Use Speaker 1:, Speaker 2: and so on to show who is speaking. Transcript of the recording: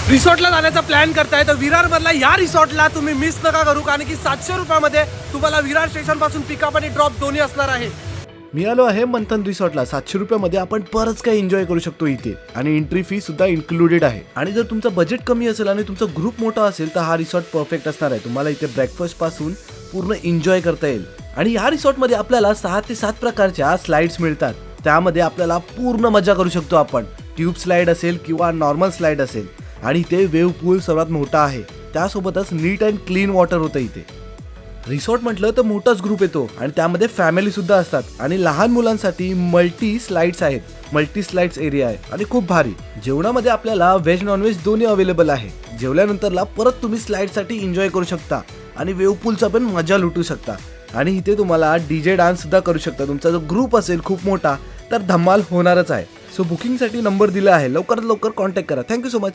Speaker 1: रिसॉर्टला जाण्याचा प्लॅन करताय तर विरार मधला या रिसॉर्टला तुम्ही मिस नका करू, कारण की 700 रुपयामध्ये तुम्हाला विरार स्टेशन पासून पिकअप आणि ड्रॉप दोन्ही असणार आहे.
Speaker 2: मी आलो आहे मंथन रिसॉर्टला. 700 रुपयामध्ये आपण बरंच काही एन्जॉय करू शकतो इथे आणि एंट्री फी सुद्धा इन्क्लुडेड आहे. आणि जर तुमचं बजेट कमी असेल आणि तुमचा ग्रुप मोठा असेल तर हा रिसॉर्ट परफेक्ट असणार आहे. तुम्हाला इथे ब्रेकफास्ट पासून पूर्ण एन्जॉय करता येईल. आणि या रिसॉर्टमध्ये आपल्याला 6 ते 7 प्रकारच्या स्लाइड्स मिळतात. त्यामध्ये आपल्याला पूर्ण मजा करू शकतो आपण. ट्यूब स्लाइड असेल किंवा नॉर्मल स्लाइड असेल. आणि इथे वेव्ह पूल सर्वात मोठा आहे. त्यासोबतच नीट अँड क्लीन वॉटर होतं इथे. रिसॉर्ट म्हटलं तर मोठाच ग्रुप येतो आणि त्यामध्ये फॅमिली सुद्धा असतात. आणि लहान मुलांसाठी मल्टी स्लाइड्स आहेत. मल्टी स्लाइड्स एरिया आहे आणि खूप भारी. जेवणामध्ये आपल्याला व्हेज नॉनव्हेज दोन्ही अवेलेबल आहे. जेवल्यानंतरला परत तुम्ही स्लाइडसाठी एन्जॉय करू शकता आणि वेव्ह पूलचा पण मजा लुटू शकता. आणि इथे तुम्हाला डीजे डान्स सुद्धा करू शकता. तुमचा जो ग्रुप असेल खूप मोठा तर धमाल होणारच आहे. सो बुकिंगसाठी नंबर दिला आहे. लवकरात लवकर कॉन्टॅक्ट करा. Thank you so much.